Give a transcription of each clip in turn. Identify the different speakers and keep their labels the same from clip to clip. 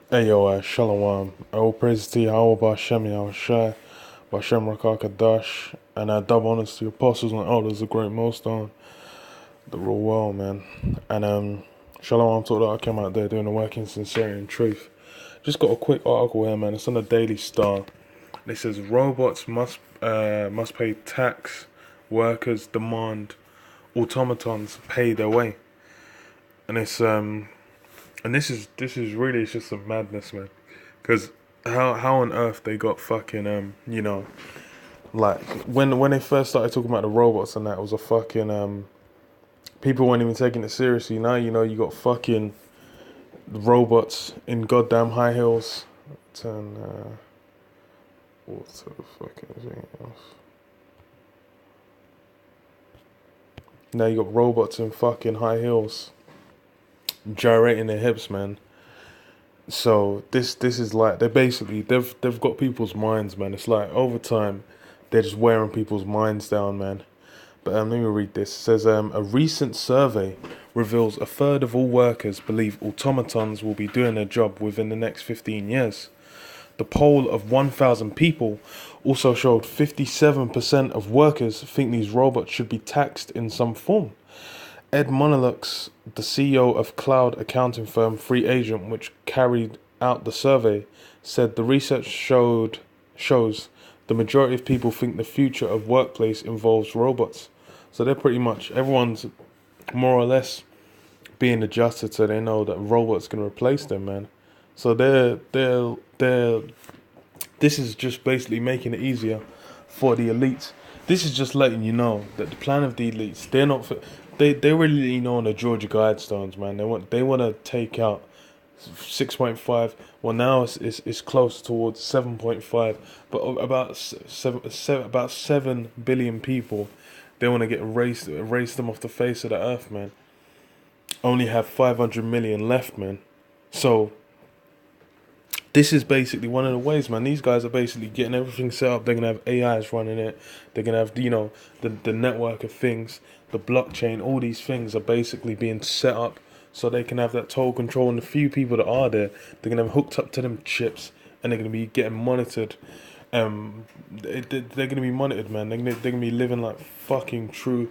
Speaker 1: Hey yo, Shalom. All praise to Yahweh Ba'Shem Yahushai, Ba'Shem Rakakadash, and double honors to the apostles and elders of GreatMillStone, the real world, man. And Shalom to all that I came out there doing the work in sincerity and truth. Just got a quick article here, man. It's on the Daily Star. It says robots must pay tax, workers demand automatons pay their way, and it's And this is really, it's just some madness, man. Because how on earth they got fucking like when they first started talking about the robots and that, it was a fucking people weren't even taking it seriously. Now you got fucking robots in goddamn high heels. Turn what the fucking thing else? Now you got robots in fucking high heels gyrating their hips, man. So this is like they've got people's minds, man. It's like over time they're just wearing people's minds down, man. But let me read this. It says a recent survey reveals a third of all workers believe automatons will be doing their job within the next 15 years. The poll of 1,000 people also showed 57% of workers think these robots should be taxed in some form. Ed Monolux, the CEO of cloud accounting firm Free Agent, which carried out the survey, said the research shows the majority of people think the future of workplace involves robots. So they're pretty much, everyone's more or less being adjusted so they know that robots can replace them, man. So they're this is just basically making it easier for the elites. This is just letting you know that the plan of the elites, they're not they really know on the Georgia Guidestones, man. They want to take out 6.5. Well, now it's close towards 7.5, but about about 7 billion people, they want to get erase them off the face of the earth, man. Only have 500 million left, man. So this is basically one of the ways, man. These guys are basically getting everything set up. They're gonna have AIs running it. They're gonna have the network of things, the blockchain. All these things are basically being set up so they can have that total control. And the few people that are there, they're gonna have hooked up to them chips, and they're gonna be getting monitored. They're gonna be monitored, man. They're gonna be living like fucking true,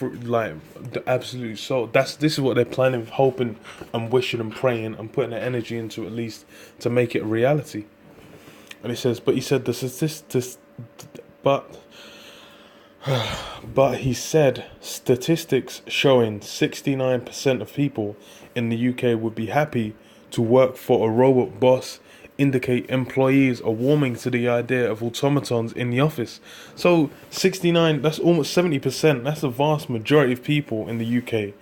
Speaker 1: like the absolute soul. This is what they're planning, hoping and wishing and praying and putting their energy into, at least to make it a reality. And he says, but he said the statistics, but he said statistics showing 69% of people in the UK would be happy to work for a robot boss indicate employees are warming to the idea of automatons in the office. So 69, that's almost 70%. That's the vast majority of people in the UK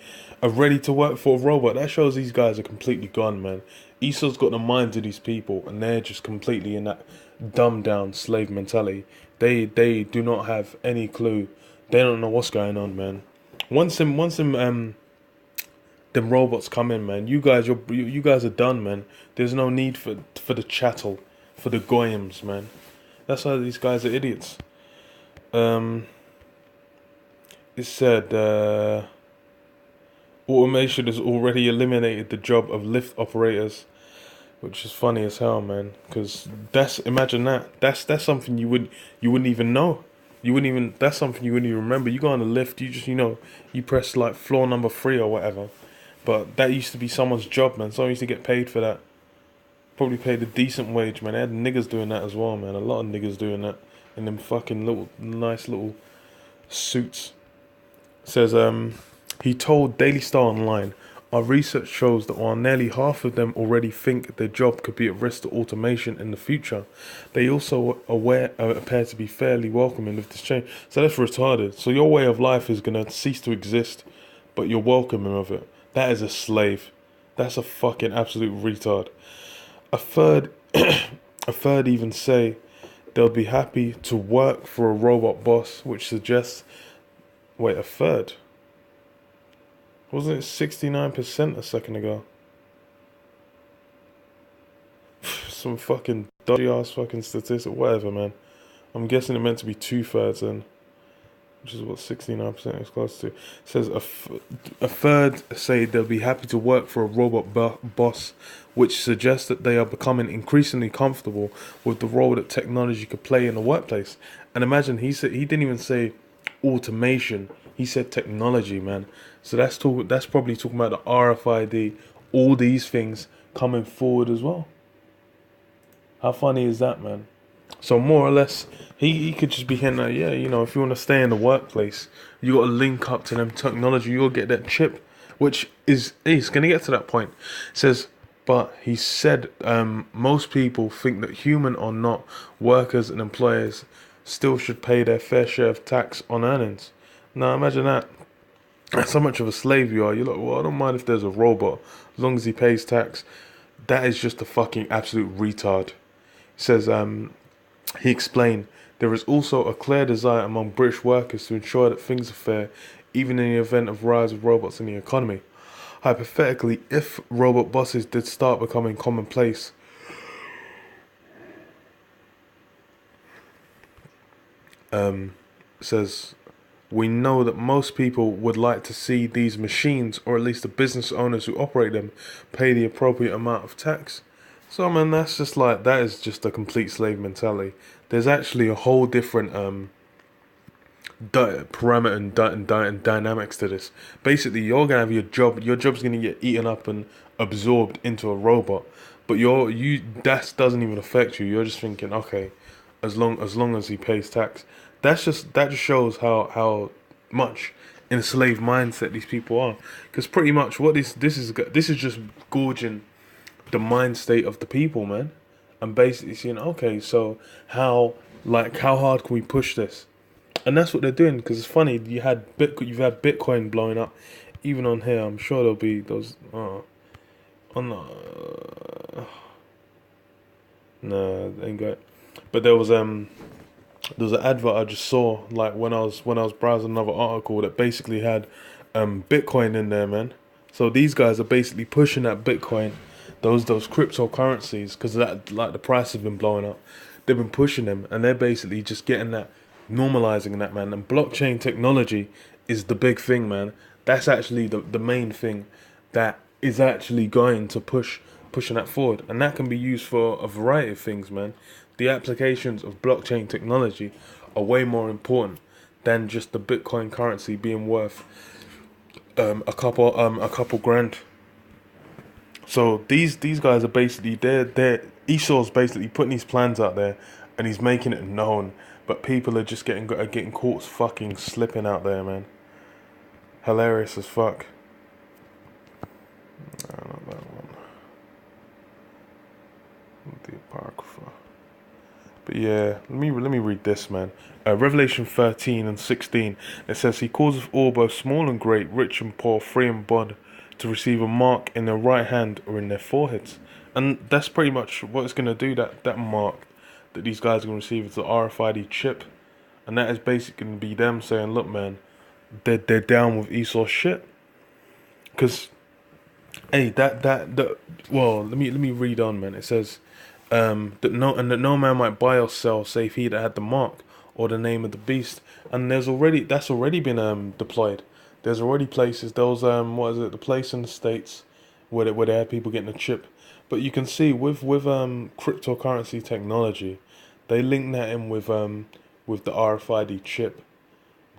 Speaker 1: are ready to work for a robot. That shows these guys are completely gone, man. Esau's got the minds of these people, and they're just completely in that dumbed down slave mentality. They do not have any clue. They don't know what's going on, man. Once them robots come in, man, you guys are done, man. There's no need for the chattel, for the goyim, man. That's why these guys are idiots. It said automation has already eliminated the job of lift operators, which is funny as hell, man. Because imagine that. That's something you wouldn't even know. That's something you wouldn't even remember. You go on the lift, you just you press like floor number 3 or whatever. But that used to be someone's job, man. Someone used to get paid for that. Probably paid a decent wage, man. They had niggas doing that as well, man. A lot of niggas doing that in them fucking nice little suits. It says, he told Daily Star Online, our research shows that while nearly half of them already think their job could be at risk to automation in the future, they also appear to be fairly welcoming of this change. So that's retarded. So your way of life is going to cease to exist, but you're welcoming of it. That is a slave. That's a fucking absolute retard. A third even say they'll be happy to work for a robot boss, which suggests, wait, a third? Wasn't it 69% a second ago? Some fucking dodgy ass fucking statistic, whatever, man. I'm guessing it meant to be 2/3 then. which is what 69% is close to. It says a third say they'll be happy to work for a robot boss, which suggests that they are becoming increasingly comfortable with the role that technology could play in the workplace. And imagine, he didn't even say automation, he said technology, man. So that's probably talking about the RFID, all these things coming forward as well. How funny is that, man? So more or less, he could just be hinting at, yeah, you know, if you want to stay in the workplace, you got to link up to them technology, you'll get that chip, which is, he's going to get to that point. It says, but he said most people think that human or not, workers and employers still should pay their fair share of tax on earnings. Now imagine that. That's how much of a slave you are. You're like, well, I don't mind if there's a robot, as long as he pays tax. That is just a fucking absolute retard. He says, he explained, there is also a clear desire among British workers to ensure that things are fair, even in the event of rise of robots in the economy. Hypothetically, if robot bosses did start becoming commonplace, says, we know that most people would like to see these machines, or at least the business owners who operate them, pay the appropriate amount of tax. So, man, that's just like, that is just a complete slave mentality. There's actually a whole different parameter and dynamics to this. Basically, you're gonna have your job's gonna get eaten up and absorbed into a robot, but that doesn't even affect you. You're just thinking, okay, as long as he pays tax. That just shows how much in a slave mindset these people are. Because pretty much what this is just gauging the mind state of the people, man, and basically seeing, okay, so how hard can we push this? And that's what they're doing. Because it's funny, you've had Bitcoin blowing up, even on here. I'm sure there'll be those no, ain't got. But there was an advert I just saw, like when I was browsing another article, that basically had Bitcoin in there, man. So these guys are basically pushing that Bitcoin, those cryptocurrencies, because that, like, the price has been blowing up. They've been pushing them, and they're basically just getting that, normalizing that, man. And blockchain technology is the big thing, man. That's actually the main thing that is actually going to pushing that forward, and that can be used for a variety of things, man. The applications of blockchain technology are way more important than just the Bitcoin currency being worth a couple grand. So these guys are basically, Esau's basically putting these plans out there, and he's making it known, but people are just getting caught fucking slipping out there, man. Hilarious as fuck. No, not that one. The Apocrypha. But yeah, let me read this, man. Revelation 13 and 16. It says, he causeth all, both small and great, rich and poor, free and bond, to receive a mark in their right hand or in their foreheads. And that's pretty much what it's going to do. That mark that these guys are going to receive is the RFID chip. And that is basically going to be them saying, look, man, they're down with Esau's shit. Because, hey, well, let me read on, man. It says, that no man might buy or sell save he that had the mark or the name of the beast. And that's already been deployed. There's already places. There was the place in the States where they had people getting a chip. But you can see with cryptocurrency technology, they link that in with the RFID chip.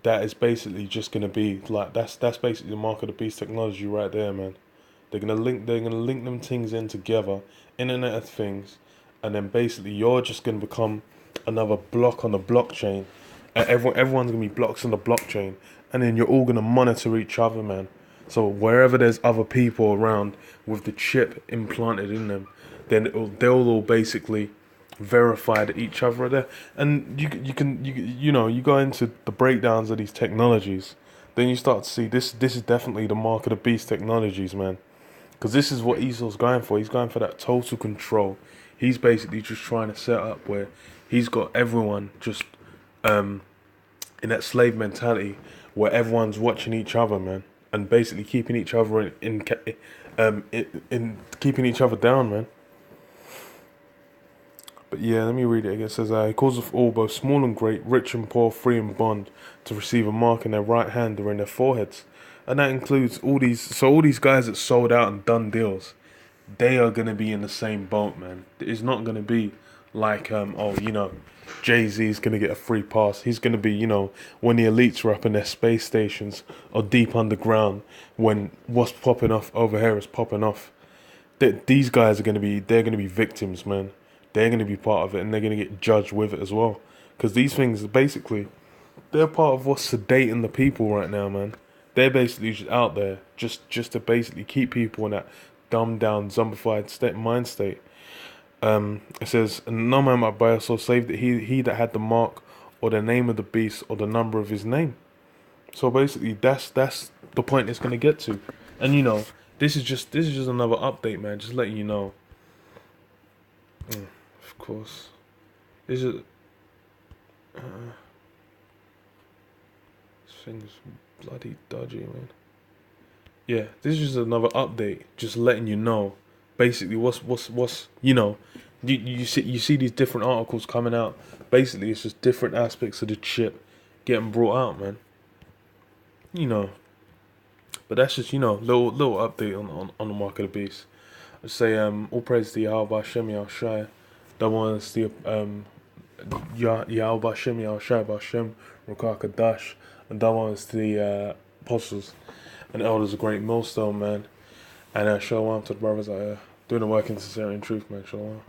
Speaker 1: That is basically just gonna be like, that's basically the mark of the beast technology right there, man. They're gonna link them things in together, Internet of Things. And then basically you're just going to become another block on the blockchain. And everyone's going to be blocks on the blockchain. And then you're all going to monitor each other, man. So wherever there's other people around with the chip implanted in them, then they'll all basically verify that each other are there. And you go into the breakdowns of these technologies, then you start to see this is definitely the mark of the beast technologies, man. Because this is what Esau's going for. He's going for that total control. He's basically just trying to set up where he's got everyone just in that slave mentality where everyone's watching each other, man, and basically keeping each other in keeping each other down, man. But yeah, let me read it again. It says, he calls of all, both small and great, rich and poor, free and bond, to receive a mark in their right hand or in their foreheads. And that includes all these, so all these guys that sold out and done deals, they are going to be in the same boat, man. It's not going to be like, Jay-Z is going to get a free pass. He's going to be, when the elites were up in their space stations or deep underground, when what's popping off over here is popping off. These guys they're going to be victims, man. They're going to be part of it, and they're going to get judged with it as well. Because these things, basically, they're part of what's sedating the people right now, man. They're basically just out there, just to basically keep people in that dumbed down, zombified mind state. It says, and no man might buy or sell save that he that had the mark or the name of the beast or the number of his name. So basically, that's the point it's going to get to. And this is just another update, man. Just letting you know. Of course, this is this thing is bloody dodgy, man. Yeah, this is just another update, just letting you know. Basically, what's you see these different articles coming out. Basically, it's just different aspects of the shit getting brought out, man. But that's just little update on the mark of the beast. I say all praise to Yahweh Hashem Yahushai. That was the Yahweh Hashem Yahushai Hashem Rukah Kadash, and that was the apostles and elders of GreatMillStone, man. And shalom to the brothers out here doing the work in sincerity and truth, man. Shalom.